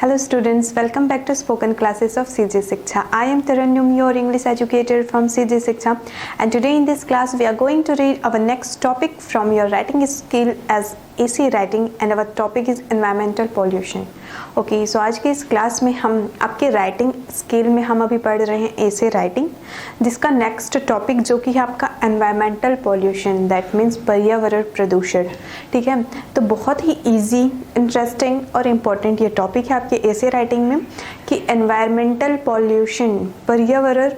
Hello students, welcome back to spoken classes of CG Shiksha. I am Tarannum, your English educator from CG Shiksha, and today in this class we are going to read our next topic from your writing skill as AC writing, and our topic is environmental pollution. Okay so आज के इस class में हम आपके writing skill में हम अभी पढ़ रहे हैं एसे राइटिंग, जिसका नेक्स्ट टॉपिक जो कि है आपका एनवायरमेंटल पॉल्यूशन, दैट मीन्स पर्यावरण प्रदूषण. ठीक है, तो बहुत ही इजी, इंटरेस्टिंग और इम्पोर्टेंट ये टॉपिक है आपके एसे राइटिंग में कि एनवायरमेंटल पॉल्यूशन, पर्यावरण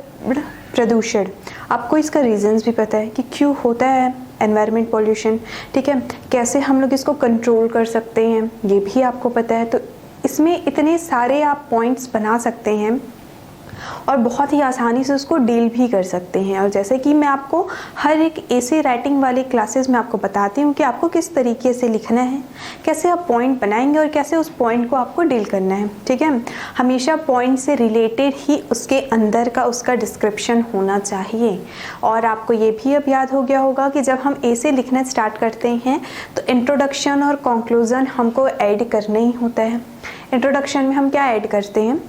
प्रदूषण. आपको इसका रीजंस भी पता है कि क्यों होता है एनवायरमेंट पॉल्यूशन. ठीक है, कैसे हम लोग इसको कंट्रोल कर सकते हैं ये भी आपको पता है. तो इसमें इतने सारे आप पॉइंट्स बना सकते हैं और बहुत ही आसानी से उसको डील भी कर सकते हैं. और जैसे कि मैं आपको हर एक ऐसे राइटिंग वाले क्लासेस में आपको बताती हूँ कि आपको किस तरीके से लिखना है, कैसे आप पॉइंट बनाएंगे और कैसे उस पॉइंट को आपको डील करना है. ठीक है, हमेशा पॉइंट से रिलेटेड ही उसके अंदर का उसका डिस्क्रिप्शन होना चाहिए. और आपको ये भी अब याद हो गया होगा कि जब हम ऐसे लिखना स्टार्ट करते हैं तो इंट्रोडक्शन और कंक्लूजन हमको ऐड करना ही होता है. इंट्रोडक्शन में हम क्या ऐड करते हैं,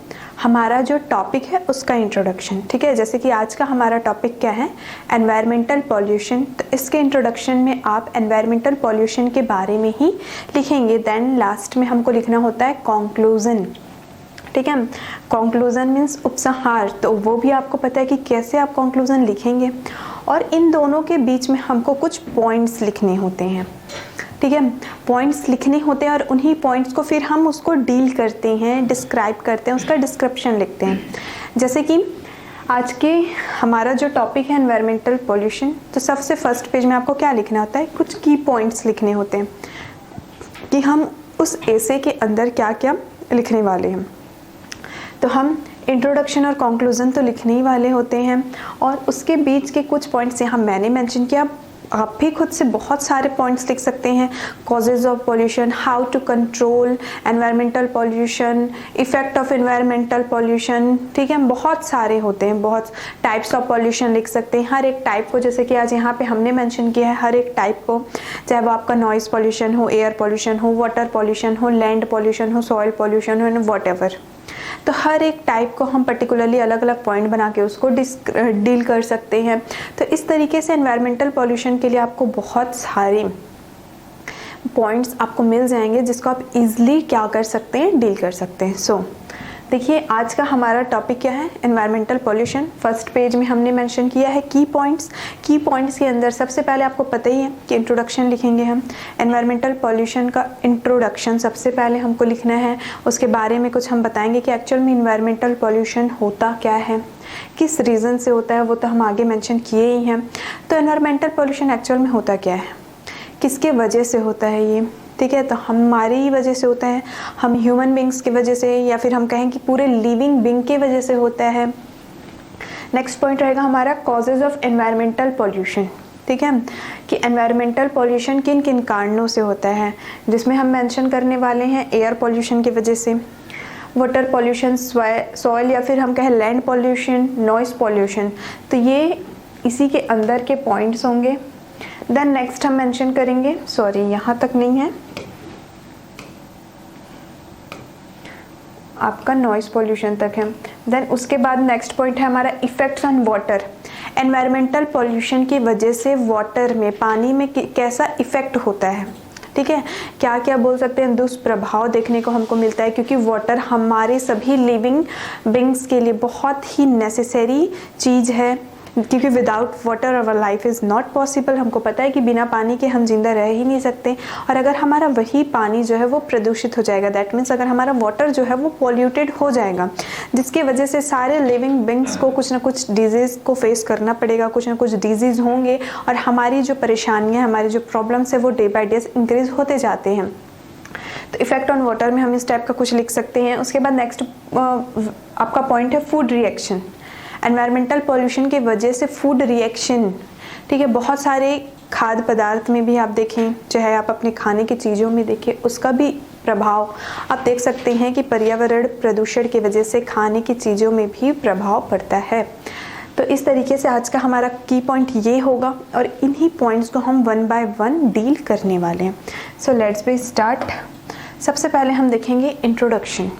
हमारा जो टॉपिक है उसका इंट्रोडक्शन. ठीक है, जैसे कि आज का हमारा टॉपिक क्या है, एनवायरमेंटल पॉल्यूशन. तो इसके इंट्रोडक्शन में आप एनवायरमेंटल पॉल्यूशन के बारे में ही लिखेंगे. देन लास्ट में हमको लिखना होता है कंक्लूजन. ठीक है, कंक्लूजन मीन्स उपसंहार. तो वो भी आपको पता है कि कैसे आप कंक्लूजन लिखेंगे. और इन दोनों के बीच में हमको कुछ पॉइंट्स लिखने होते हैं. ठीक है, पॉइंट्स लिखने होते हैं और उन्हीं पॉइंट्स को फिर हम उसको डील करते हैं, डिस्क्राइब करते हैं, उसका डिस्क्रिप्शन लिखते हैं. जैसे कि आज के हमारा जो टॉपिक है एनवायरमेंटल पॉल्यूशन, तो सबसे फर्स्ट पेज में आपको क्या लिखना होता है, कुछ की पॉइंट्स लिखने होते हैं कि हम उस एसे के अंदर क्या क्या लिखने वाले हैं. तो हम इंट्रोडक्शन और कंक्लूजन तो लिखने ही वाले होते हैं और उसके बीच के कुछ पॉइंट्स यहाँ मैंने मेंशन किया. आप भी खुद से बहुत सारे पॉइंट्स लिख सकते हैं. Causes of pollution, how to control environmental pollution, effect of environmental pollution. ठीक है, बहुत सारे होते हैं, बहुत टाइप्स ऑफ पॉल्यूशन लिख सकते हैं. हर एक टाइप को, जैसे कि आज यहाँ पे हमने मेंशन किया है, हर एक टाइप को, चाहे वो आपका नॉइज पॉल्यूशन हो, एयर पॉल्यूशन हो, वाटर पॉल्यूशन हो, लैंड पॉल्यूशन हो, सॉइल पॉल्यूशन हो, वॉट एवर. तो हर एक टाइप को हम पर्टिकुलरली अलग अलग पॉइंट बना के उसको डील कर सकते हैं. तो इस तरीके से एनवायरमेंटल पॉल्यूशन के लिए आपको बहुत सारे पॉइंट्स आपको मिल जाएंगे जिसको आप इजीली क्या कर सकते हैं, डील कर सकते हैं. सो देखिए आज का हमारा टॉपिक क्या है, एनवायरमेंटल पॉल्यूशन. फर्स्ट पेज में हमने मेंशन किया है की पॉइंट्स. की पॉइंट्स के अंदर सबसे पहले आपको पता ही है कि इंट्रोडक्शन लिखेंगे हम. एनवायरमेंटल पॉल्यूशन का इंट्रोडक्शन सबसे पहले हमको लिखना है. उसके बारे में कुछ हम बताएंगे कि एक्चुअल में एनवायरमेंटल पॉल्यूशन होता क्या है, किस रीज़न से होता है, वो तो हम आगे मेंशन किए ही हैं. तो एनवायरमेंटल पॉल्यूशन एक्चुअल में होता क्या है, किसके वजह से होता है ये. ठीक है, तो हमारी ही वजह से होता है, हम ह्यूमन बींग्स की वजह से, या फिर हम कहें कि पूरे लिविंग बींग के वजह से होता है. नेक्स्ट पॉइंट रहेगा हमारा कॉजेज ऑफ एनवायरमेंटल पॉल्यूशन. ठीक है, कि एनवायरमेंटल पॉल्यूशन किन किन कारणों से होता है, जिसमें हम मेंशन करने वाले हैं एयर पॉल्यूशन की वजह से, वाटर पॉल्यूशन, सॉइल या फिर हम कहें लैंड पॉल्यूशन, नॉइस पॉल्यूशन. तो ये इसी के अंदर के पॉइंट्स होंगे. देन नेक्स्ट हम मेंशन करेंगे, सॉरी यहाँ तक नहीं है, आपका नॉइस पॉल्यूशन तक है. देन उसके बाद नेक्स्ट पॉइंट है हमारा effects on water. Environmental pollution की वजह से वाटर में, पानी में कैसा इफेक्ट होता है. ठीक है, क्या क्या बोल सकते हैं, दुष्प्रभाव देखने को हमको मिलता है, क्योंकि वाटर हमारे सभी लिविंग बींग्स के लिए बहुत ही नेसेसरी चीज़ है. क्योंकि without water our life is not possible. हमको पता है कि बिना पानी के हम जिंदा रह ही नहीं सकते. और अगर हमारा वही पानी जो है वो प्रदूषित हो जाएगा, दैट मीन्स अगर हमारा वाटर जो है वो पॉल्यूटेड हो जाएगा, जिसकी वजह से सारे लिविंग बींग्स को कुछ ना कुछ डिजीज़ को फेस करना पड़ेगा. कुछ ना कुछ डिजीज़ होंगे और हमारी जो परेशानियाँ, हमारी जो प्रॉब्लम्स है वो डे बाई डे इंक्रीज होते जाते हैं. तो इफेक्ट ऑन वाटर में हम इस टाइप का कुछ लिख सकते हैं. उसके बाद नेक्स्ट आपका पॉइंट है फूड रिएक्शन. एनवायरमेंटल पॉल्यूशन की वजह से फूड रिएक्शन, ठीक है, बहुत सारे खाद्य पदार्थ में भी आप देखें, चाहे आप अपने खाने की चीज़ों में देखें, उसका भी प्रभाव आप देख सकते हैं कि पर्यावरण प्रदूषण की वजह से खाने की चीज़ों में भी प्रभाव पड़ता है. तो इस तरीके से आज का हमारा की पॉइंट ये होगा और इन्हीं पॉइंट्स को हम वन बाय वन डील करने वाले हैं. So let's be start. सबसे पहले हम देखेंगे इंट्रोडक्शन.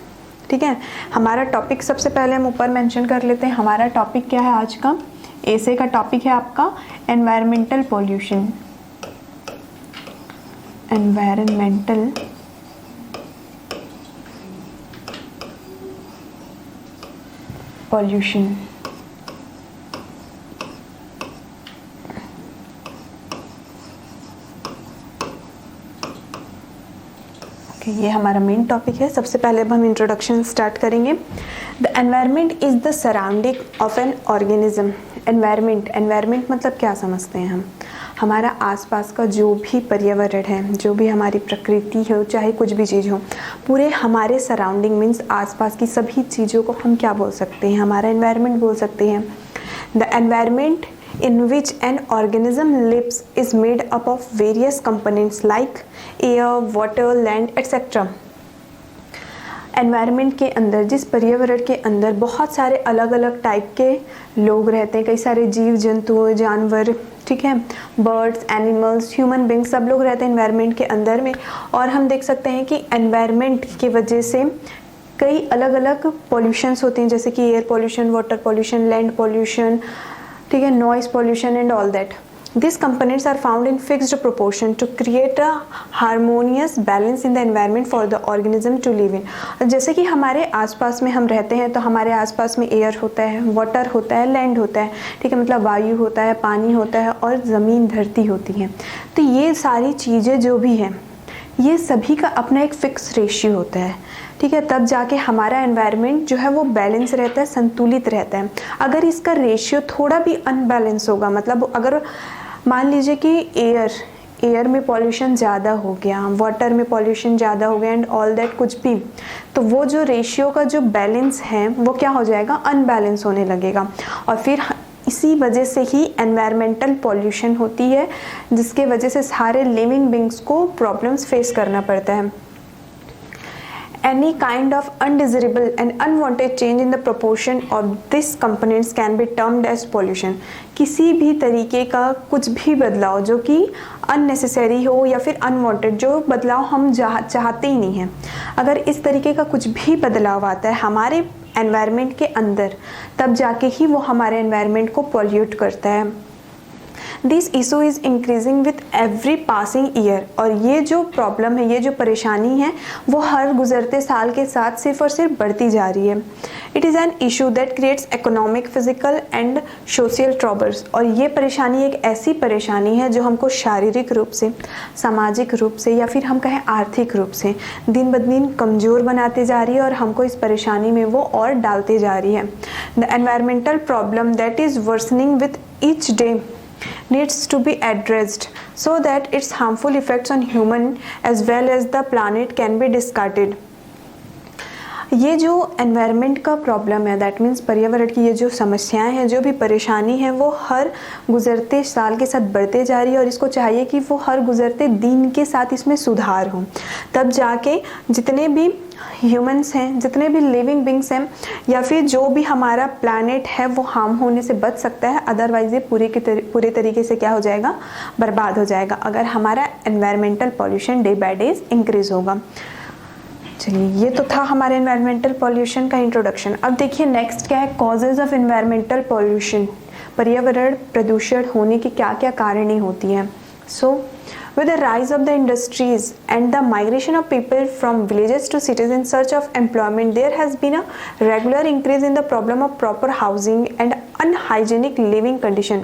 ठीक है। हमारा टॉपिक सबसे पहले हम ऊपर मेंशन कर लेते हैं। हमारा टॉपिक क्या है आज का? एसे का टॉपिक है आपका एनवायरमेंटल पॉल्यूशन। Environmental pollution. ये हमारा मेन टॉपिक है। सबसे पहले अब हम इंट्रोडक्शन स्टार्ट करेंगे। The environment is the surrounding of an organism. Environment मतलब क्या समझते हैं हम? हमारा आसपास का जो भी पर्यावरण है, जो भी हमारी प्रकृति हो, चाहे कुछ भी चीज़ हो, पूरे हमारे सराउंडिंग मीन्स आसपास की सभी चीज़ों को हम क्या बोल सकते हैं? हमारा एनवायरनमेंट बोल सकते हैं। The environment in which an organism lives is made up of various components like air, water, land, etc. Environment के अंदर, जिस पर्यावरण के अंदर बहुत सारे अलग अलग टाइप के लोग रहते हैं, कई सारे जीव जंतु, जानवर, ठीक है, बर्ड्स, एनिमल्स, ह्यूमन बींग्स, सब लोग रहते हैं एनवायरनमेंट के अंदर में। और हम देख सकते हैं कि एनवायरनमेंट की वजह से कई अलग अलग पॉल्यूशंस होते हैं, जैसे कि air pollution, water pollution, land pollution, ठीक है, noise pollution and all that. These components are found in fixed proportion to create a harmonious balance in the environment for the organism to live in. जैसे कि हमारे आसपास में हम रहते हैं तो हमारे आसपास में एयर होता है, वाटर होता है, लैंड होता है, ठीक है, मतलब वायु होता है, पानी होता है और ज़मीन, धरती होती है। तो ये सारी चीज़ें जो भी हैं, ये सभी का अपना एक फिक्स रेशियो होता है, ठीक है, तब जाके हमारा एनवायरनमेंट जो है वो बैलेंस रहता है, संतुलित रहता है। अगर इसका रेशियो थोड़ा भी अनबैलेंस होगा, मतलब अगर मान लीजिए कि एयर में पॉल्यूशन ज़्यादा हो गया, वाटर में पॉल्यूशन ज़्यादा हो गया एंड ऑल दैट कुछ भी, तो वो जो रेशियो का जो बैलेंस है वो क्या हो जाएगा? अनबैलेंस होने लगेगा। और फिर इसी वजह से ही एनवायरमेंटल पॉल्यूशन होती है, जिसके वजह से सारे लिविंग बींग्स को प्रॉब्लम्स फेस करना पड़ता है। Any kind of undesirable and unwanted change in the proportion of these components can be termed as pollution. किसी भी तरीके का कुछ भी बदलाव जो कि अननेसेसरी हो या फिर अनवांटेड, जो बदलाव हम चाहते ही नहीं हैं, अगर इस तरीके का कुछ भी बदलाव आता है हमारे एनवायरनमेंट के अंदर, तब जाके ही वो हमारे एनवायरनमेंट को पॉल्यूट करता है। This issue is increasing with every passing year. और ये जो प्रॉब्लम है, ये जो परेशानी है, वो हर गुजरते साल के साथ सिर्फ और सिर्फ बढ़ती जा रही है। It is an issue that creates economic, physical and social troubles. और ये परेशानी एक ऐसी परेशानी है जो हमको शारीरिक रूप से, सामाजिक रूप से या फिर हम कहें आर्थिक रूप से दिन ब दिन कमज़ोर बनाते जा रही है और हमको इस परेशानी में वो और डालते जा रही है। The environmental problem that is worsening with each day needs to be addressed so that its harmful effects on human as well as the planet can be discarded. ये जो एनवायरनमेंट का प्रॉब्लम है, दैट मीन्स पर्यावरण की ये जो समस्याएं हैं, जो भी परेशानी है, वो हर गुजरते साल के साथ बढ़ते जा रही है और इसको चाहिए कि वो हर गुजरते दिन के साथ इसमें सुधार हो, तब जाके जितने भी ह्यूमंस हैं, जितने भी लिविंग बींग्स हैं, या फिर जो भी हमारा प्लैनेट है, वो हार्म होने से बच सकता है। अदरवाइज ये पूरे तरीके से क्या हो जाएगा? बर्बाद हो जाएगा, अगर हमारा environmental pollution day by day increase होगा। चलिए, ये तो था हमारे एनवायरमेंटल पॉल्यूशन का इंट्रोडक्शन। अब देखिए नेक्स्ट क्या है, कॉजेज ऑफ एनवायरमेंटल पॉल्यूशन। पर्यावरण प्रदूषण होने की क्या क्या कारणें होती हैं? सो with the rise of the industries and the migration of people from villages to cities in search of employment, there has been a regular increase in the problem of proper housing and unhygienic living condition.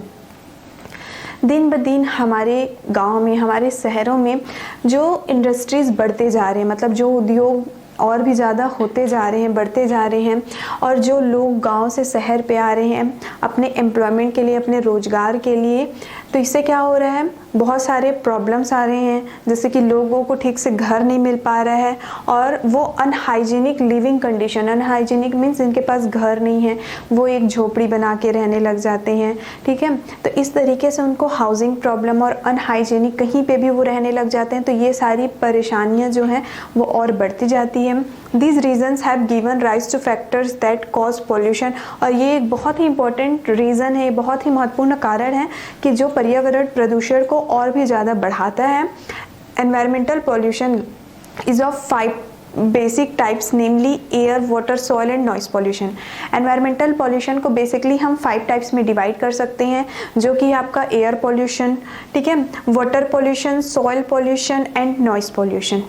दिन ब दिन हमारे गांव में, हमारे शहरों में जो इंडस्ट्रीज़ बढ़ते जा रहे हैं, मतलब जो उद्योग और भी ज़्यादा होते जा रहे हैं, बढ़ते जा रहे हैं, और जो लोग गांव से शहर पे आ रहे हैं अपने एम्प्लॉयमेंट के लिए, अपने रोज़गार के लिए, तो इससे क्या हो रहा है? बहुत सारे प्रॉब्लम्स आ रहे हैं, जैसे कि लोगों को ठीक से घर नहीं मिल पा रहा है और वो unhygienic living condition, unhygienic means जिनके पास घर नहीं है वो एक झोपड़ी बना के रहने लग जाते हैं, ठीक है, तो इस तरीके से उनको हाउसिंग प्रॉब्लम और अनहाइजीनिक कहीं पे भी वो रहने लग जाते हैं, तो ये सारी परेशानियाँ जो हैं वो और बढ़ती जाती हैं। These reasons have given rise to factors that cause pollution। और ये एक बहुत ही इंपॉर्टेंट रीज़न है, बहुत ही महत्वपूर्ण कारण है कि जो पर्यावरण प्रदूषण को और भी ज़्यादा बढ़ाता है। Environmental pollution is of basic types namely air, water, soil and noise pollution. Environmental pollution को बेसिकली हम 5 टाइप्स में डिवाइड कर सकते हैं, जो कि आपका एयर पॉल्यूशन, ठीक है, water pollution, soil pollution and noise pollution.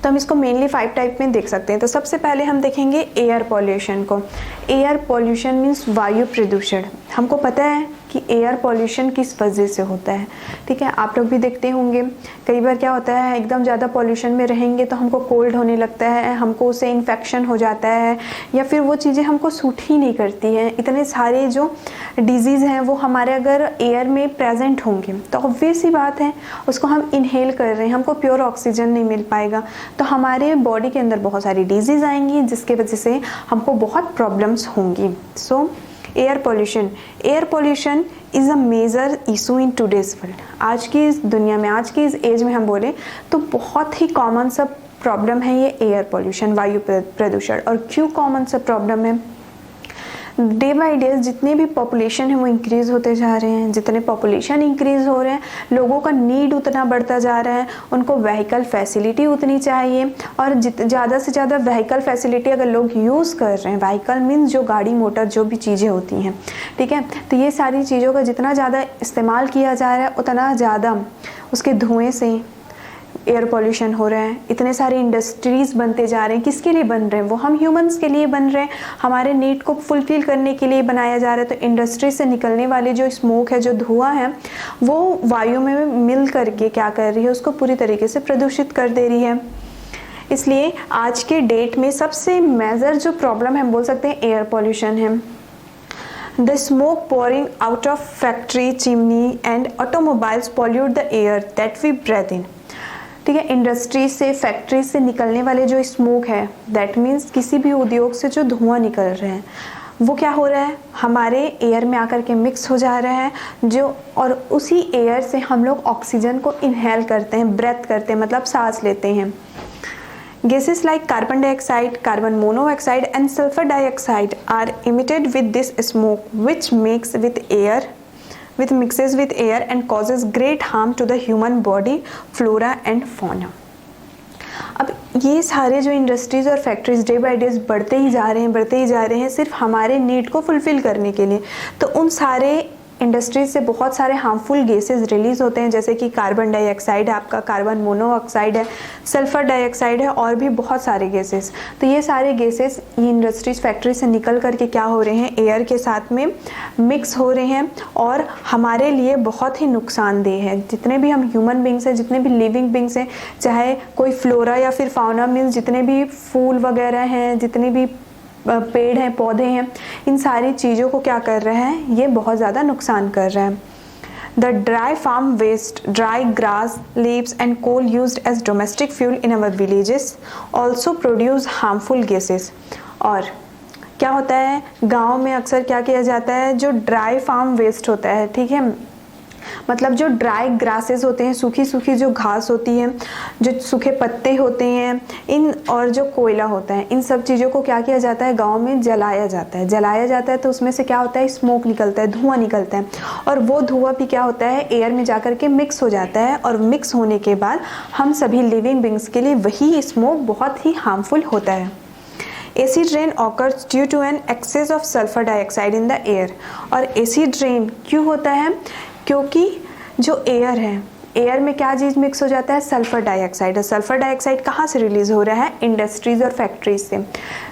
तो हम इसको मेनली 5 टाइप में देख सकते हैं। तो सबसे पहले हम देखेंगे एयर पॉल्यूशन को। एयर पॉल्यूशन मीन्स वायु प्रदूषण। हमको पता है कि एयर पॉल्यूशन किस वजह से होता है, ठीक है, आप लोग भी देखते होंगे कई बार क्या होता है, एकदम ज़्यादा पॉल्यूशन में रहेंगे तो हमको कोल्ड होने लगता है, हमको उससे इन्फेक्शन हो जाता है, या फिर वो चीज़ें हमको सूट ही नहीं करती हैं। इतने सारे जो डिजीज़ हैं वो हमारे अगर एयर में प्रेजेंट होंगे तो ऑब्वियस ही बात है उसको हम इनहेल कर रहे हैं, हमको प्योर ऑक्सीजन नहीं मिल पाएगा, तो हमारे बॉडी के अंदर बहुत सारी डिजीज़ आएंगी जिसके वजह से हमको बहुत प्रॉब्लम्स होंगी। So air pollution is a major issue in today's world. आज की इस दुनिया में, आज की इस एज में हम बोले तो बहुत ही कॉमन सा प्रॉब्लम है ये एयर पॉल्यूशन, वायु प्रदूषण। और क्यों कॉमन सा प्रॉब्लम है? डे बाई डे जितने भी पॉपुलेशन है वो इंक्रीज़ होते जा रहे हैं, जितने पॉपुलेशन इंक्रीज़ हो रहे हैं लोगों का नीड उतना बढ़ता जा रहा है, उनको व्हीकल फैसिलिटी उतनी चाहिए, और ज़्यादा से ज़्यादा व्हीकल फैसिलिटी अगर लोग यूज़ कर रहे हैं, व्हीकल मीन्स जो गाड़ी मोटर जो भी चीज़ें होती हैं, ठीक है, तो ये सारी चीज़ों का जितना ज़्यादा इस्तेमाल किया जा रहा है उतना ज़्यादा उसके धुएँ से एयर पॉल्यूशन हो रहा है। इतने सारे इंडस्ट्रीज़ बनते जा रहे हैं, किसके लिए बन रहे हैं? वो हम ह्यूमंस के लिए बन रहे हैं, हमारे नीड को फुलफिल करने के लिए बनाया जा रहा है। तो इंडस्ट्री से निकलने वाले जो स्मोक है, जो धुआं है, वो वायु में मिल करके क्या कर रही है, उसको पूरी तरीके से प्रदूषित कर दे रही है। इसलिए आज के डेट में सबसे मेजर जो प्रॉब्लम है हम बोल सकते हैं एयर पॉल्यूशन है। The smoke pouring out of factory, chimney and automobiles pollute the air that we breathe in. ठीक है, इंडस्ट्री से, फैक्ट्री से निकलने वाले जो स्मोक है, दैट मीन्स किसी भी उद्योग से जो धुआं निकल रहे हैं, वो क्या हो रहा है, हमारे एयर में आकर के मिक्स हो जा रहा है, जो और उसी एयर से हम लोग ऑक्सीजन को इनहेल करते हैं, ब्रेथ करते हैं, मतलब सांस लेते हैं। Gases like carbon dioxide, carbon monoxide and sulfur dioxide are emitted with this smoke, which mixes with air and causes great harm to the human body, flora and fauna. अब ये सारे जो इंडस्ट्रीज़ और फैक्ट्रीज डे बाय डे बढ़ते ही जा रहे हैं सिर्फ हमारे नीड को फुलफिल करने के लिए। तो उन सारे इंडस्ट्रीज से बहुत सारे हार्मफुल गैसेस रिलीज होते हैं, जैसे कि कार्बन डाइऑक्साइड है, आपका कार्बन मोनोऑक्साइड है, सल्फर डाइऑक्साइड है, और भी बहुत सारे गैसेस। तो ये सारे गैसेस ये इंडस्ट्रीज फैक्ट्री से निकल करके क्या हो रहे हैं, एयर के साथ में मिक्स हो रहे हैं और हमारे लिए बहुत ही नुकसानदेह है। जितने भी हम ह्यूमन बींग्स हैं, जितने भी लिविंग बींग्स हैं, चाहे कोई फ्लोरा या फिर फाउना मीन्स जितने भी फूल वगैरह हैं, जितने भी पेड़ हैं, पौधे हैं, इन सारी चीज़ों को क्या कर रहा है, ये बहुत ज़्यादा नुकसान कर रहा है। The dry farm waste, dry grass, leaves and coal used as domestic fuel in our villages also produce harmful gases. और क्या होता है, गाँव में अक्सर क्या किया जाता है, जो ड्राई फार्म वेस्ट होता है, ठीक है, मतलब जो ड्राई ग्रासेस होते हैं, सूखी सूखी जो घास होती है, जो सूखे पत्ते होते हैं, इन और जो कोयला होता है, इन सब चीज़ों को क्या किया जाता है, गांव में जलाया जाता है। तो उसमें से क्या होता है, स्मोक निकलता है, धुआं निकलता है, और वो धुआं भी क्या होता है, एयर में जाकर के मिक्स हो जाता है, और मिक्स होने के बाद हम सभी लिविंग बींग्स के लिए वही स्मोक बहुत ही हार्मफुल होता है। Acid rain occurs due to an excess of sulphur dioxide in the air. और एसिड रेन क्यों होता है, क्योंकि जो एयर है, एयर में क्या चीज़ मिक्स हो जाता है, सल्फर डाइऑक्साइड। और सल्फर डाइऑक्साइड कहाँ से रिलीज़ हो रहा है, इंडस्ट्रीज़ और फैक्ट्रीज से।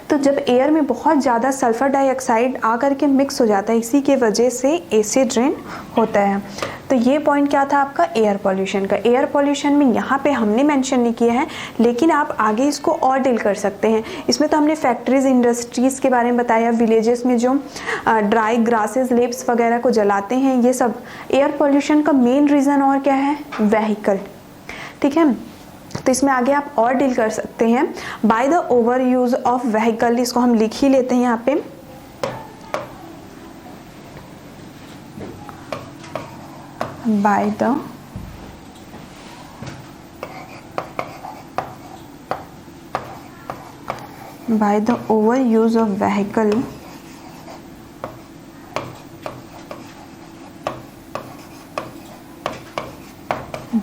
तो जब एयर में बहुत ज़्यादा सल्फर डाइऑक्साइड आकर के मिक्स हो जाता है, इसी के वजह से एसिड रेन होता है। तो ये पॉइंट क्या था आपका एयर पॉल्यूशन का। एयर पॉल्यूशन में यहाँ पे हमने मेंशन नहीं किया है, लेकिन आप आगे इसको और डील कर सकते हैं। इसमें तो हमने फैक्ट्रीज, इंडस्ट्रीज़ के बारे में बताया, विलेजेस में जो ड्राई ग्रासेस, लीव्स वगैरह को जलाते हैं, ये सब एयर पॉल्यूशन का मेन रीज़न। और क्या है, व्हीकल, ठीक है। तो इसमें आगे आप और डील कर सकते हैं। By the over use of vehicle, इसको हम लिख ही लेते हैं यहाँ पे, by the overuse of vehicle,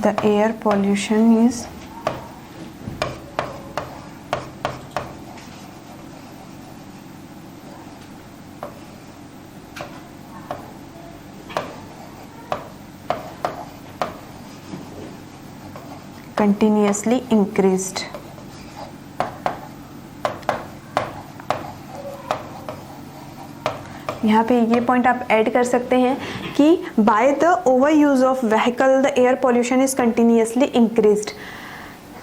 the air pollution is continuously increased. यहाँ पे ये पॉइंट आप ऐड कर सकते हैं कि by the over use of vehicle the air pollution is continuously increased.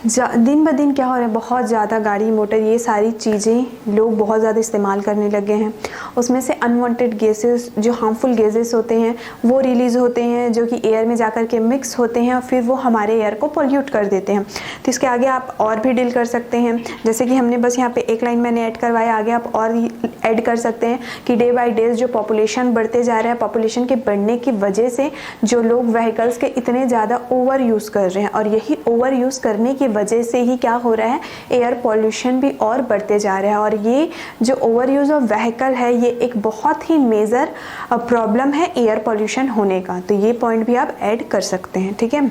दिन ब दिन क्या हो रहा है, बहुत ज़्यादा गाड़ी मोटर ये सारी चीज़ें लोग बहुत ज़्यादा इस्तेमाल करने लगे हैं। उसमें से अनवांटेड गैसेस, जो हार्मफुल गैसेस होते हैं वो रिलीज़ होते हैं, जो कि एयर में जाकर के मिक्स होते हैं और फिर वो हमारे एयर को पोल्यूट कर देते हैं। तो इसके आगे आप और भी डील कर सकते हैं, जैसे कि हमने बस यहाँ पे एक लाइन मैंने ऐड करवाया, आगे आप और ऐड कर सकते हैं कि डे बाई डे जो पॉपुलेशन बढ़ते जा रहा है, पॉपुलेशन के बढ़ने की वजह से जो लोग व्हीकल्स के इतने ज़्यादा ओवर यूज़ कर रहे हैं, और यही ओवर यूज़ करने की वजह से ही क्या हो रहा है, एयर पॉल्यूशन भी और बढ़ते जा रहा है। और ये जो ओवर यूज़ ऑफ व्हीकल है ये एक बहुत ही मेजर प्रॉब्लम है एयर पॉल्यूशन होने का। तो ये पॉइंट भी आप ऐड कर सकते हैं, ठीक है।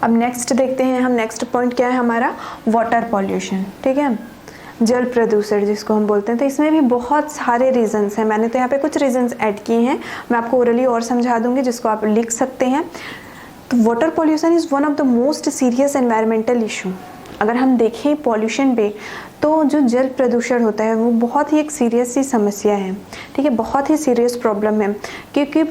अब नेक्स्ट देखते हैं हम, नेक्स्ट पॉइंट क्या है हमारा, वाटर पॉल्यूशन, ठीक है, जल प्रदूषण जिसको हम बोलते हैं। तो इसमें भी बहुत सारे रीजंस हैं, मैंने तो यहाँ पे कुछ रीजंस ऐड किए हैं, मैं आपको ओरली और समझा दूंगी जिसको आप लिख सकते हैं। तो water pollution is one of the most serious environmental issue. अगर हम देखें पॉल्यूशन पे, तो जो जल प्रदूषण होता है वो बहुत ही एक सीरियस सी समस्या है, ठीक है, बहुत ही सीरियस प्रॉब्लम है। क्योंकि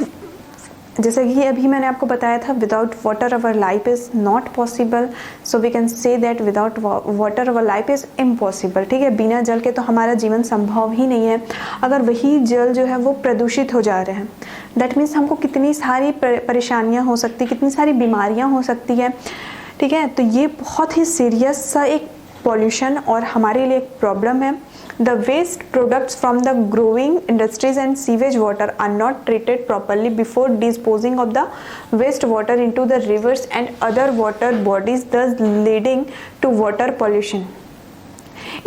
जैसे कि अभी मैंने आपको बताया था, without water our life is not possible, so we can say that without water our life is impossible, ठीक है। बिना जल के तो हमारा जीवन संभव ही नहीं है। अगर वही जल जो है वो प्रदूषित हो जा रहे हैं, दैट मीन्स हमको कितनी सारी परेशानियाँ हो सकती, कितनी सारी बीमारियाँ हो सकती है, ठीक है। तो ये बहुत ही सीरियस सा एक पॉल्यूशन और हमारे लिए एक प्रॉब्लम है। The waste products from the growing industries and sewage water are not treated properly before disposing of the waste water into the rivers and other water bodies, thus leading to water pollution.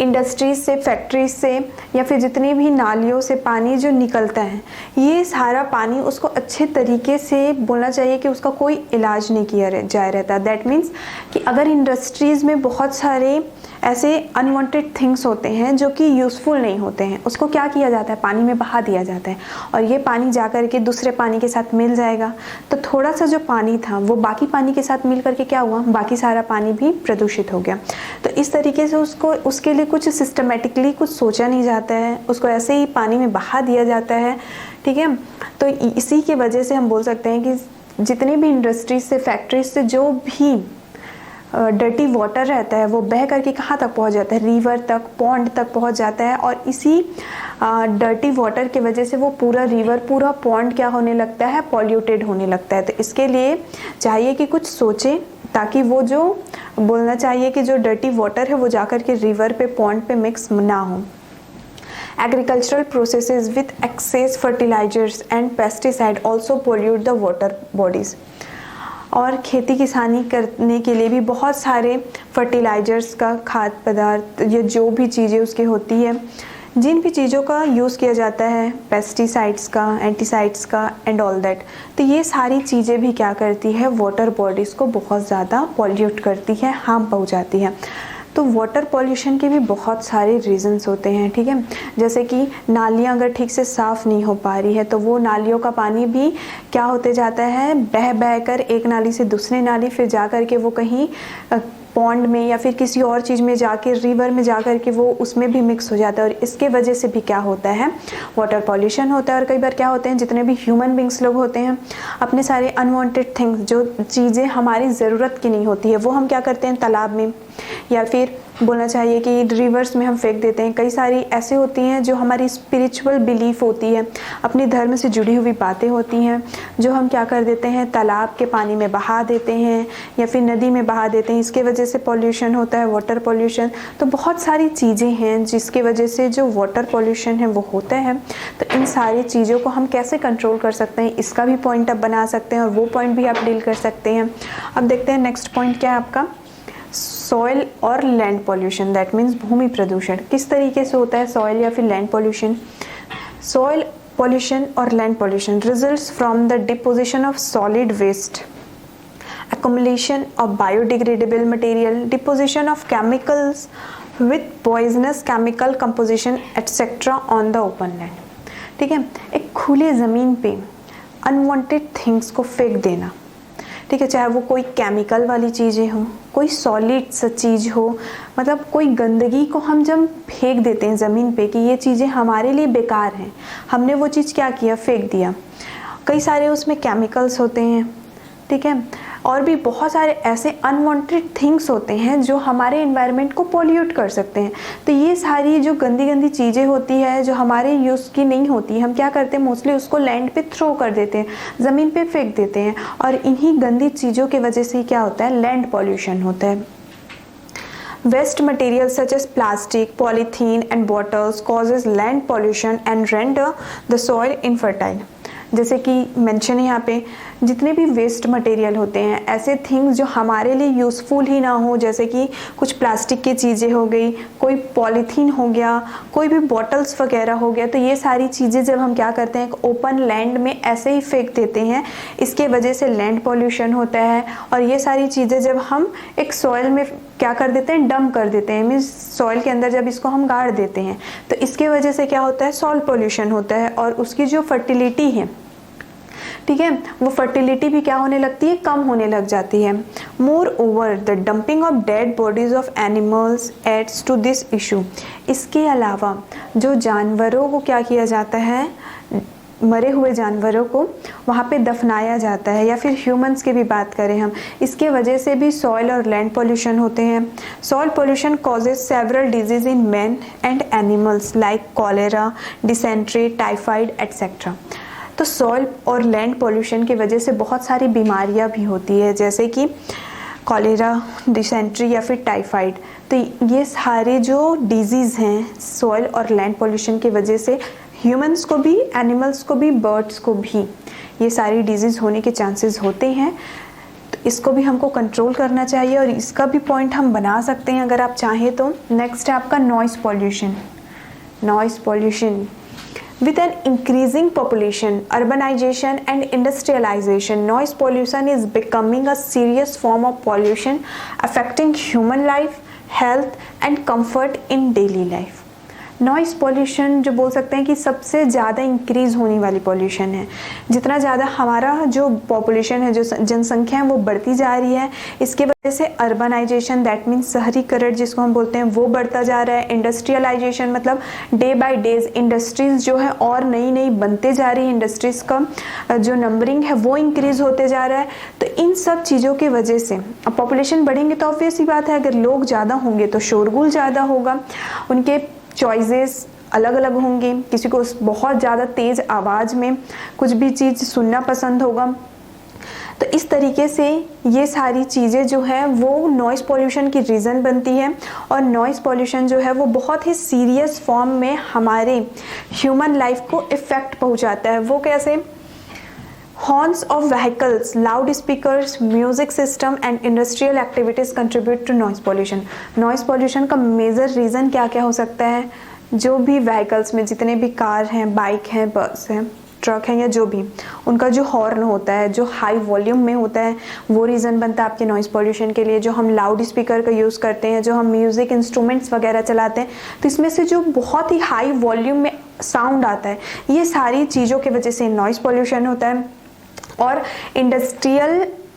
Industries से, factories से या फिर जितनी भी नालियों से पानी जो निकलता है, ये सारा पानी उसको अच्छे तरीके से बोलना चाहिए कि उसका कोई इलाज नहीं किया जा रहता। दैट मीन्स कि अगर इंडस्ट्रीज़ में बहुत सारे ऐसे अनवांटेड थिंग्स होते हैं जो कि यूज़फुल नहीं होते हैं, उसको क्या किया जाता है, पानी में बहा दिया जाता है, और ये पानी जा कर के दूसरे पानी के साथ मिल जाएगा। तो थोड़ा सा जो पानी था वो बाकी पानी के साथ मिल करके क्या हुआ, बाकी सारा पानी भी प्रदूषित हो गया। तो इस तरीके से उसके लिए कुछ सिस्टमेटिकली कुछ सोचा नहीं जाता है, उसको ऐसे ही पानी में बहा दिया जाता है, ठीक है। तो इसी की वजह से हम बोल सकते हैं कि जितनी भी इंडस्ट्रीज से, फैक्ट्रीज से जो भी डर्टी वाटर रहता है वो बह करके कहाँ तक पहुँच जाता है, रिवर तक, पॉन्ड तक पहुँच जाता है। और इसी डर्टी वाटर की वजह से वो पूरा रिवर, पूरा पॉन्ड क्या होने लगता है, पॉल्यूटेड होने लगता है। तो इसके लिए चाहिए कि कुछ सोचें, ताकि वो जो बोलना चाहिए कि जो डर्टी वाटर है वो जाकर के रिवर पे, पॉन्ड पे मिक्स ना हो। Agricultural processes with excess fertilizers and pesticide also pollute the water bodies. और खेती किसानी करने के लिए भी बहुत सारे फर्टिलाइजर्स का, खाद्य पदार्थ या जो भी चीज़ें उसकी होती है, जिन भी चीज़ों का यूज़ किया जाता है, पेस्टिसाइड्स का, एंटीसाइड्स का एंड ऑल दैट, तो ये सारी चीज़ें भी क्या करती है, वाटर बॉडीज़ को बहुत ज़्यादा पॉल्यूट करती है, हार्म पहुँचाती है। तो वाटर पॉल्यूशन के भी बहुत सारे रीजंस होते हैं, ठीक है। जैसे कि नालियाँ अगर ठीक से साफ़ नहीं हो पा रही है तो वो नालियों का पानी भी क्या होते जाता है, बह बह कर एक नाली से दूसरी नाली, फिर जा कर के वो कहीं पॉन्ड में या फिर किसी और चीज़ में जाके, रिवर में जा कर के वो उसमें भी मिक्स हो जाता है। और इसके वजह से भी क्या होता है, वाटर पॉल्यूशन होता है। और कई बार क्या होते हैं, जितने भी ह्यूमन बींग्स लोग होते हैं, अपने सारे अनवांटेड थिंग्स, जो चीज़ें हमारी ज़रूरत की नहीं होती है, वो हम क्या करते हैं, तालाब में या फिर बोलना चाहिए कि रिवर्स में हम फेंक देते हैं। कई सारी ऐसे होती हैं जो हमारी स्पिरिचुअल बिलीफ होती है, अपने धर्म से जुड़ी हुई बातें होती हैं, जो हम क्या कर देते हैं, तालाब के पानी में बहा देते हैं या फिर नदी में बहा देते हैं। इसके वजह से पॉल्यूशन होता है, वाटर पॉल्यूशन। तो बहुत सारी चीज़ें हैं जिसकी वजह से जो वाटर पॉल्यूशन है वो होता है। तो इन सारी चीज़ों को हम कैसे कंट्रोल कर सकते हैं, इसका भी पॉइंट आप बना सकते हैं और वो पॉइंट भी आप डील कर सकते हैं। अब देखते हैं नेक्स्ट पॉइंट क्या है आपका, सॉइल और लैंड पॉल्यूशन, दैट मीन्स भूमि प्रदूषण। किस तरीके से होता है सॉइल या फिर लैंड पॉल्यूशन। सॉइल पॉल्यूशन और land pollution results from the deposition of solid waste, accumulation of biodegradable material, deposition of chemicals with poisonous chemical composition etc. on the open land. ठीक है, एक खुले ज़मीन पे अनवांटेड थिंग्स को फेंक देना, ठीक है, चाहे वो कोई केमिकल वाली चीज़ें हो, कोई सॉलिड सा चीज़ हो, मतलब कोई गंदगी को हम जब फेंक देते हैं ज़मीन पे कि ये चीज़ें हमारे लिए बेकार हैं, हमने वो चीज़ क्या किया, फेंक दिया। कई सारे उसमें केमिकल्स होते हैं, ठीक है, और भी बहुत सारे ऐसे अनवांटेड थिंग्स होते हैं जो हमारे एनवायरनमेंट को पॉल्यूट कर सकते हैं। तो ये सारी जो गंदी गंदी चीज़ें होती है जो हमारे यूज़ की नहीं होती, हम क्या करते हैं, मोस्टली उसको लैंड पे थ्रो कर देते हैं, ज़मीन पे फेंक देते हैं, और इन्हीं गंदी चीज़ों की वजह से क्या होता है, लैंड पॉल्यूशन होता है। Waste materials such as plastic, polythene and bottles causes land pollution and render the soil infertile। जैसे कि मेंशन है यहाँ पे, जितने भी वेस्ट मटेरियल होते हैं, ऐसे थिंग्स जो हमारे लिए यूज़फुल ही ना हो, जैसे कि कुछ प्लास्टिक की चीज़ें हो गई, कोई पॉलीथीन हो गया, कोई भी बॉटल्स वगैरह हो गया, तो ये सारी चीज़ें जब हम क्या करते हैं, एक ओपन लैंड में ऐसे ही फेंक देते हैं, इसके वजह से लैंड पॉल्यूशन होता है। और ये सारी चीज़ें जब हम एक सॉइल में क्या कर देते हैं, डंप कर देते हैं, मीन्स सॉइल के अंदर जब इसको हम गाड़ देते हैं, तो इसके वजह से क्या होता है, सॉइल पॉल्यूशन होता है, और उसकी जो फर्टिलिटी है, ठीक है, वो फर्टिलिटी भी क्या होने लगती है, कम होने लग जाती है। Moreover the dumping of dead bodies of animals adds to this issue. इसके अलावा जो जानवरों को क्या किया जाता है, मरे हुए जानवरों को वहाँ पे दफनाया जाता है, या फिर ह्यूमंस की भी बात करें हम, इसके वजह से भी सॉइल और लैंड पॉल्यूशन होते हैं। Soil pollution causes several disease in man and animals like cholera, dysentery, typhoid etcetera. तो सॉइल और लैंड पॉल्यूशन की वजह से बहुत सारी बीमारियां भी होती है, जैसे कि कॉलेरा, डिसेंट्री या फिर टाइफाइड। तो ये सारे जो डिजीज़ हैं सॉइल और लैंड पॉल्यूशन की वजह से ह्यूमंस को भी, एनिमल्स को भी, बर्ड्स को भी ये सारी डिजीज़ होने के चांसेस होते हैं। तो इसको भी हमको कंट्रोल करना चाहिए, और इसका भी पॉइंट हम बना सकते हैं अगर आप चाहें तो। नेक्स्ट है आपका noise pollution. Noise pollution with an increasing population, urbanization and industrialization, noise pollution is becoming a serious form of pollution affecting human life, health and comfort in daily life। Noise pollution जो बोल सकते हैं कि सबसे ज़्यादा increase होने वाली pollution है। जितना ज़्यादा हमारा जो पॉपुलेशन है, जो जनसंख्या है वो बढ़ती जा रही है, इसके वजह से अर्बनाइजेशन, दैट मीन्स शहरीकरण जिसको हम बोलते हैं, वो बढ़ता जा रहा है। इंडस्ट्रियलाइजेशन मतलब डे बाय डेज इंडस्ट्रीज़ जो है और नई नई बनते जा रही है, इंडस्ट्रीज़ का जो नंबरिंग है वो इंक्रीज़ होते जा रहा है। तो इन सब चीज़ों की वजह से अब पॉपुलेशन बढ़ेंगे तो ऑब्वियस ही बात है, अगर लोग ज़्यादा होंगे तो शोरगुल ज़्यादा होगा, उनके चॉइसेस अलग अलग होंगे, किसी को बहुत ज़्यादा तेज़ आवाज़ में कुछ भी चीज़ सुनना पसंद होगा। तो इस तरीके से ये सारी चीज़ें जो है वो नॉइस पॉल्यूशन की रीज़न बनती है, और नॉइस पॉल्यूशन जो है वो बहुत ही सीरियस फॉर्म में हमारे ह्यूमन लाइफ को इफ़ेक्ट पहुंचाता है। वो कैसे? Horns of vehicles, loudspeakers, music system and industrial activities contribute to noise pollution। Noise pollution का मेजर रीज़न क्या क्या हो सकता है? जो भी व्हीकल्स में जितने भी कार हैं, बाइक हैं, बस हैं, ट्रक हैं, या जो भी, उनका जो हॉर्न होता है, जो हाई वॉल्यूम में होता है, वो रीज़न बनता है आपके नॉइस पॉल्यूशन के लिए। जो हम लाउड स्पीकर का यूज़ करते हैं, जो हम म्यूज़िक इंस्ट्रूमेंट्स वगैरह चलाते हैं, तो इसमें से जो बहुत ही हाई वॉल्यूम में साउंड आता है, ये सारी चीज़ों की वजह से नॉइस पॉल्यूशन होता है। और इंडस्ट्रियल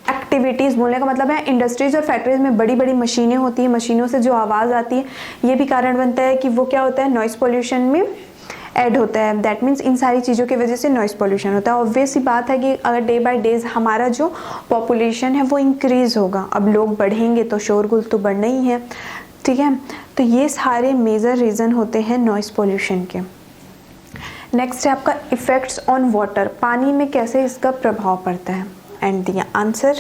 एक्टिविटीज़ बोलने का मतलब है इंडस्ट्रीज और फैक्ट्रीज में बड़ी बड़ी मशीनें होती हैं, मशीनों से जो आवाज़ आती है, ये भी कारण बनता है कि वो क्या होता है, नॉइस पॉल्यूशन में ऐड होता है। दैट मीन्स इन सारी चीज़ों की वजह से नॉइस पॉल्यूशन होता है। ऑब्वियस ही बात है कि अगर डे बाय डेज हमारा जो पॉपुलेशन है वो इंक्रीज़ होगा, अब लोग बढ़ेंगे तो शोरगुल तो बढ़ना ही है, ठीक है। तो ये सारे मेजर रीज़न होते हैं नॉइस पॉल्यूशन के। नेक्स्ट है आपका इफ़ेक्ट्स ऑन वाटर। पानी में कैसे इसका प्रभाव पड़ता है? And the answer,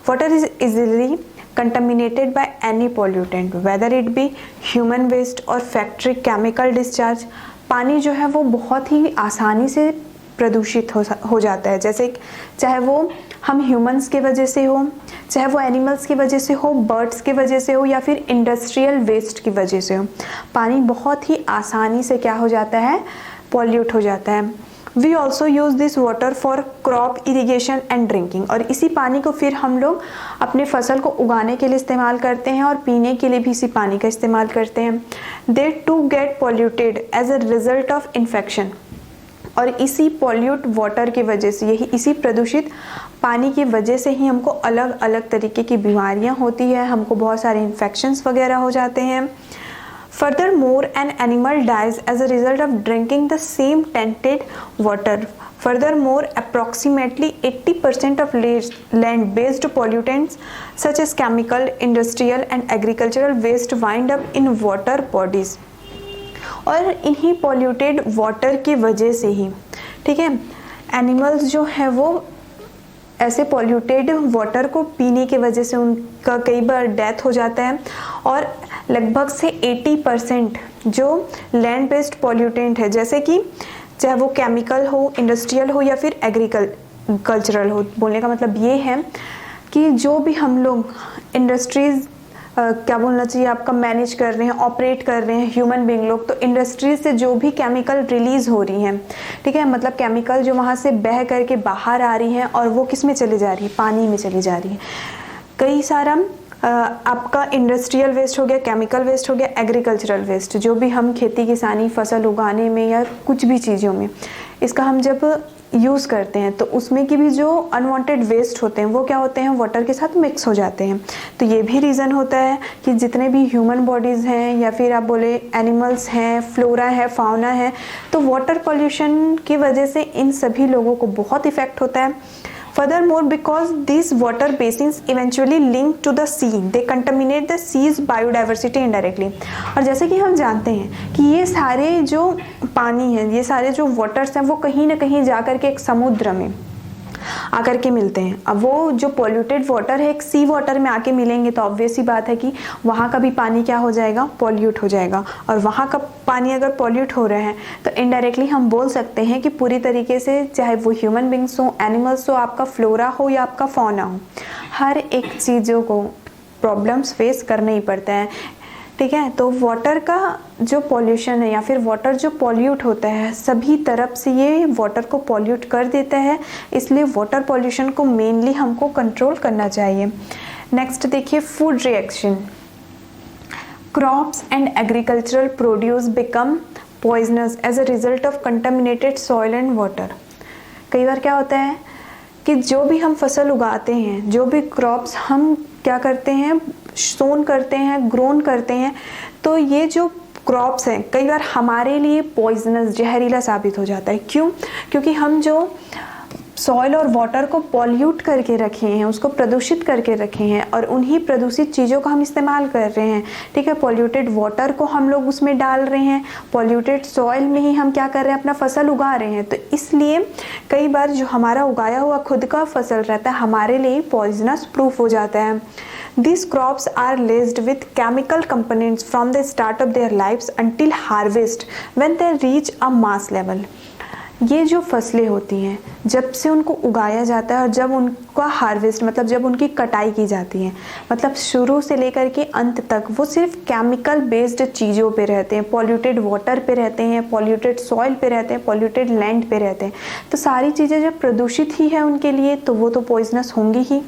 water is easily contaminated by any pollutant, whether it be human waste और फैक्ट्री केमिकल डिस्चार्ज। पानी जो है वो बहुत ही आसानी से प्रदूषित हो जाता है, जैसे चाहे वो हम ह्यूमंस की वजह से हो, चाहे वो एनिमल्स की वजह से हो, बर्ड्स की वजह से हो, या फिर इंडस्ट्रियल वेस्ट की वजह से हो। पानी बहुत ही आसानी से क्या हो जाता है, पॉल्यूट हो जाता है। We also use this water for crop irrigation and drinking, और इसी पानी को फिर हम लोग अपने फसल को उगाने के लिए इस्तेमाल करते हैं, और पीने के लिए भी इसी पानी का इस्तेमाल करते हैं। They to get polluted as a result of infection. और इसी पॉल्यूट वाटर की वजह से, इसी प्रदूषित पानी की वजह से ही हमको अलग अलग तरीके की बीमारियां होती है, हमको बहुत सारे इन्फेक्शंस वगैरह हो जाते हैं। Furthermore, an animal dies as a result of drinking the same tainted water. Furthermore, approximately 80% of land-based pollutants such as chemical, industrial and agricultural waste wind up in water bodies. और इन्हीं polluted water की वजह से ही, ठीक है, animals जो है वो ऐसे पॉल्यूटेड वाटर को पीने की वजह से उनका कई बार डेथ हो जाता है। और लगभग से 80% जो लैंड बेस्ड पॉल्यूटेंट है, जैसे कि चाहे वो केमिकल हो, इंडस्ट्रियल हो या फिर एग्रीकल्चरल हो, बोलने का मतलब ये है कि जो भी हम लोग इंडस्ट्रीज क्या बोलना चाहिए आपका मैनेज कर रहे हैं, ऑपरेट कर रहे हैं ह्यूमन बीइंग लोग, तो इंडस्ट्री से जो भी केमिकल रिलीज हो रही हैं, ठीक है, मतलब केमिकल जो वहाँ से बह करके बाहर आ रही हैं और वो किस में चली जा रही है, पानी में चली जा रही है। कई सारा आपका इंडस्ट्रियल वेस्ट हो गया, केमिकल वेस्ट हो गया, एग्रीकल्चरल वेस्ट, जो भी हम खेती किसानी फसल उगाने में या कुछ भी चीज़ों में इसका हम जब यूज़ करते हैं तो उसमें की भी जो अनवांटेड वेस्ट होते हैं वो क्या होते हैं, वाटर के साथ मिक्स हो जाते हैं। तो ये भी रीज़न होता है कि जितने भी ह्यूमन बॉडीज़ हैं या फिर आप बोले एनिमल्स हैं, फ्लोरा है, फाउना है, तो वाटर पॉल्यूशन की वजह से इन सभी लोगों को बहुत इफ़ेक्ट होता है। Furthermore, because these water basins eventually link to the sea, they contaminate the sea's biodiversity indirectly. और जैसे कि हम जानते हैं कि ये सारे जो पानी है, ये सारे जो वाटर्स हैं, वो कहीं ना कहीं जा कर के एक समुद्र में आकर के मिलते हैं। अब वो जो पॉल्यूटेड वाटर है एक सी वाटर में आके मिलेंगे तो ऑब्वियस ही बात है कि वहाँ का भी पानी क्या हो जाएगा, पॉल्यूट हो जाएगा। और वहाँ का पानी अगर पॉल्यूट हो रहा है तो इनडायरेक्टली हम बोल सकते हैं कि पूरी तरीके से, चाहे वो ह्यूमन बींग्स हो, एनिमल्स हो, आपका फ्लोरा हो या आपका फौना हो, हर एक चीज़ों को प्रॉब्लम्स फेस करना ही पड़ता है, ठीक है। तो वाटर का जो पॉल्यूशन है या फिर वाटर जो पॉल्यूट होता है, सभी तरफ से ये वाटर को पॉल्यूट कर देता है, इसलिए वाटर पॉल्यूशन को मेनली हमको कंट्रोल करना चाहिए। नेक्स्ट देखिए, food reaction. Crops and agricultural produce become poisonous as a result of contaminated soil and water. कई बार क्या होता है कि जो भी हम फसल उगाते हैं, जो भी क्रॉप्स हम क्या करते हैं, सोन करते हैं, ग्रोन करते हैं, तो ये जो क्रॉप्स हैं कई बार हमारे लिए पॉइजनस, जहरीला साबित हो जाता है। क्यों? क्योंकि हम जो सॉइल और वाटर को पॉल्यूट करके रखे हैं, उसको प्रदूषित करके रखे हैं और उन्हीं प्रदूषित चीज़ों का हम इस्तेमाल कर रहे हैं, ठीक है। पॉल्यूटेड वाटर को हम लोग उसमें डाल रहे हैं, पॉल्यूटेड सॉइल में ही हम क्या कर रहे हैं, अपना फसल उगा रहे हैं। तो इसलिए कई बार जो हमारा उगाया हुआ खुद का फसल रहता है हमारे लिए पॉइजनस प्रूफ हो जाता है। These crops are laced with chemical components from the start of their lives until harvest when they reach a mass level. ये जो फसलें होती हैं जब से उनको उगाया जाता है और जब उनका हार्वेस्ट मतलब जब उनकी कटाई की जाती है, मतलब शुरू से लेकर के अंत तक वो सिर्फ केमिकल बेस्ड चीज़ों पे रहते हैं, पॉल्यूटेड वाटर पे रहते हैं, पॉल्यूटेड सॉइल पे रहते हैं, पॉल्यूटेड लैंड पे रहते हैं। तो सारी चीज़ें जब प्रदूषित ही है उनके लिए तो वो तो पॉइजनस होंगी ही।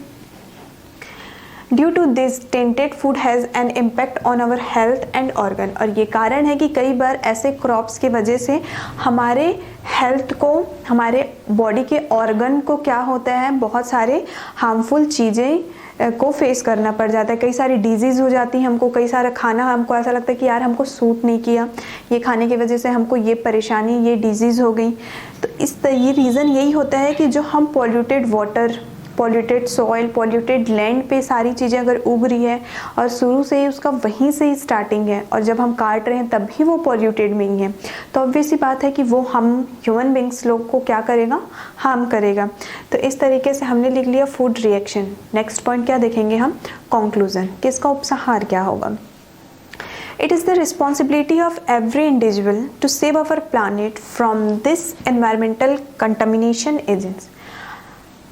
Due to this tainted food has an impact on our health and organ. और ये कारण है कि कई बार ऐसे क्रॉप्स की वजह से हमारे हेल्थ को, हमारे बॉडी के ऑर्गन को क्या होता है, बहुत सारे हार्मफुल चीज़ें को फेस करना पड़ जाता है। कई सारी डिजीज़ हो जाती हैं हमको, कई सारा खाना हमको ऐसा लगता है कि यार हमको सूट नहीं किया, ये खाने की वजह से हमको ये परेशानी, ये डिजीज़ हो गई। तो ये रीज़न यही होता है कि जो हम polluted water, polluted soil, polluted land पे सारी चीज़ें अगर उग रही है और शुरू से ही उसका वहीं से ही स्टार्टिंग है और जब हम काट रहे हैं तब भी वो पॉल्यूटेड में ही है, तो ऑब्वियस सी बात है कि वो हम ह्यूमन बींग्स लोग को क्या करेगा, हार्म करेगा। तो इस तरीके से हमने लिख लिया फूड रिएक्शन। नेक्स्ट पॉइंट क्या देखेंगे हम, कंक्लूजन, कि इसका उपसंहार क्या होगा। It is the responsibility of every individual to save our planet from this environmental contamination agents.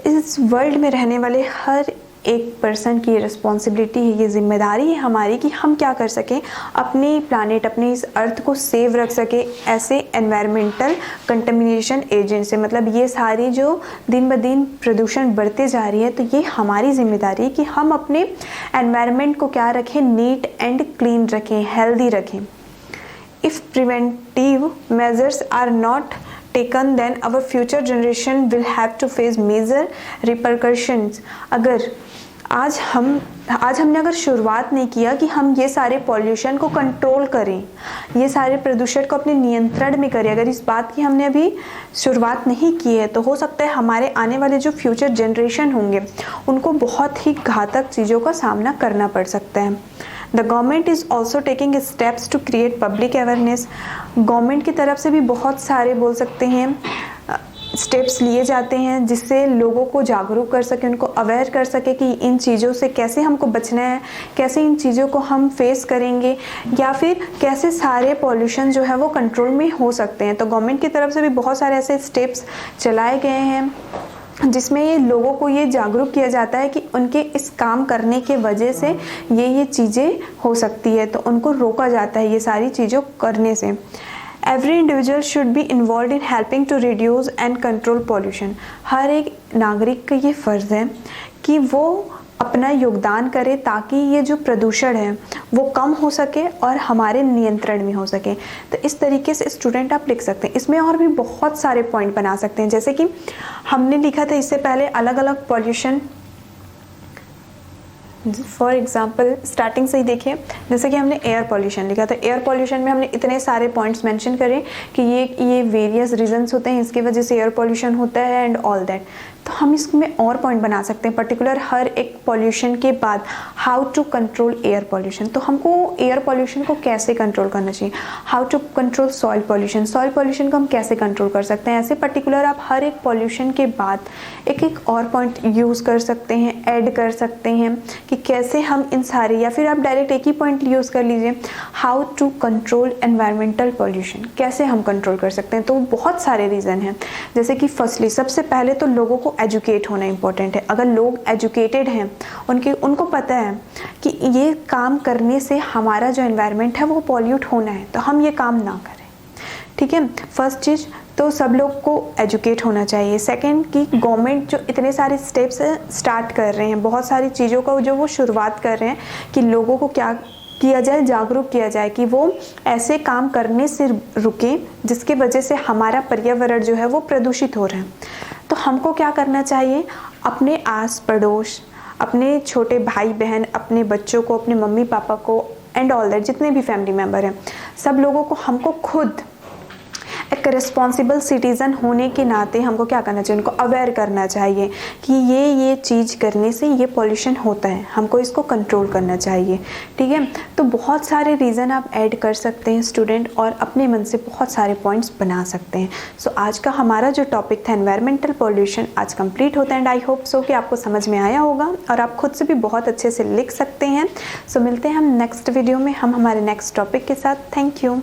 इस वर्ल्ड में रहने वाले हर एक पर्सन की रिस्पॉन्सिबिलिटी है, ये जिम्मेदारी है हमारी कि हम क्या कर सकें, अपने प्लानेट, अपने इस अर्थ को सेव रख सके ऐसे एनवायरमेंटल कंटेमिनेशन एजेंट से। मतलब ये सारी जो दिन ब दिन प्रदूषण बढ़ते जा रही है, तो ये हमारी जिम्मेदारी है कि हम अपने एनवायरमेंट को क्या रखें, नीट एंड क्लीन रखें, हेल्दी रखें। If preventive measures are not taken, then our future generation will have to face major repercussions. अगर आज हमने अगर शुरुआत नहीं किया कि हम ये सारे पॉल्यूशन को कंट्रोल करें, ये सारे प्रदूषण को अपने नियंत्रण में करें, अगर इस बात की हमने अभी शुरुआत नहीं की है, तो हो सकता है हमारे आने वाले जो फ्यूचर जनरेशन होंगे उनको बहुत ही घातक चीज़ों का सामना करना पड़ सकता है। The government is also taking steps to create public awareness. Government की तरफ से भी बहुत सारे बोल सकते हैं स्टेप्स लिए जाते हैं जिससे लोगों को जागरूक कर सके, उनको अवेयर कर सके कि इन चीज़ों से कैसे हमको बचना है, कैसे इन चीज़ों को हम फेस करेंगे, या फिर कैसे सारे पॉल्यूशन जो है वो कंट्रोल में हो सकते हैं। तो गवर्नमेंट की तरफ से भी बहुत सारे ऐसे स्टेप्स चलाए गए हैं जिसमें लोगों को ये जागरूक किया जाता है कि उनके इस काम करने के वजह से ये चीज़ें हो सकती है, तो उनको रोका जाता है ये सारी चीज़ों करने से। Every individual should be involved in helping to reduce and control pollution. हर एक नागरिक का ये फ़र्ज़ है कि वो अपना योगदान करे ताकि ये जो प्रदूषण है वो कम हो सके और हमारे नियंत्रण में हो सके। तो इस तरीके से स्टूडेंट आप लिख सकते हैं। इसमें और भी बहुत सारे पॉइंट बना सकते हैं, जैसे कि हमने लिखा था इससे पहले अलग अलग पॉल्यूशन। फॉर एग्जाम्पल स्टार्टिंग से ही देखिए, जैसे कि हमने एयर पॉल्यूशन लिखा था। एयर पॉल्यूशन में हमने इतने सारे पॉइंट्स मेंशन करे कि ये वेरियस रीजंस होते हैं, इसकी वजह से एयर पॉल्यूशन होता है एंड ऑल दैट। तो हम इसमें और पॉइंट बना सकते हैं पर्टिकुलर हर एक पॉल्यूशन के बाद how to control air pollution. तो हमको एयर पॉल्यूशन को कैसे कंट्रोल करना चाहिए, how to control soil pollution, soil pollution को हम कैसे कंट्रोल कर सकते हैं। ऐसे पर्टिकुलर आप हर एक पॉल्यूशन के बाद एक एक और पॉइंट यूज़ कर सकते हैं, ऐड कर सकते हैं कि कैसे हम इन सारे, या फिर आप डायरेक्ट एक ही पॉइंट यूज़ कर लीजिए, how to control environmental pollution, कैसे हम कंट्रोल कर सकते हैं। तो बहुत सारे रीज़न हैं, जैसे कि फर्स्टली सबसे पहले तो लोगों को एजुकेट होना इंपॉर्टेंट है। अगर लोग एजुकेटेड हैं, उनको पता है कि ये काम करने से हमारा जो एनवायरनमेंट है वो पॉल्यूट होना है, तो हम ये काम ना करें। ठीक है, फर्स्ट चीज़ तो सब लोग को एजुकेट होना चाहिए। सेकंड कि गवर्नमेंट जो इतने सारे स्टेप्स स्टार्ट कर रहे हैं, बहुत सारी चीज़ों का जो वो शुरुआत कर रहे हैं कि लोगों को क्या किया जाए, जागरूक किया जाए कि वो ऐसे काम करने से रुके जिसकी वजह से हमारा पर्यावरण जो है वो प्रदूषित हो रहा है। तो हमको क्या करना चाहिए, अपने आस पड़ोस, अपने छोटे भाई बहन, अपने बच्चों को, अपने मम्मी पापा को एंड ऑल दैट, जितने भी फैमिली मेम्बर हैं, सब लोगों को हमको खुद एक रिस्पॉन्सिबल सिटीज़न होने के नाते हमको क्या करना चाहिए, उनको अवेयर करना चाहिए कि ये चीज़ करने से ये पॉल्यूशन होता है, हमको इसको कंट्रोल करना चाहिए। ठीक है, तो बहुत सारे रीज़न आप ऐड कर सकते हैं स्टूडेंट, और अपने मन से बहुत सारे पॉइंट्स बना सकते हैं। सो आज का हमारा जो टॉपिक था एनवायरमेंटल पॉल्यूशन आज कंप्लीट होता है, एंड आई होप सो कि आपको समझ में आया होगा और आप खुद से भी बहुत अच्छे से लिख सकते हैं। सो मिलते हैं हम नेक्स्ट वीडियो में, हम हमारे नेक्स्ट टॉपिक के साथ। Thank you.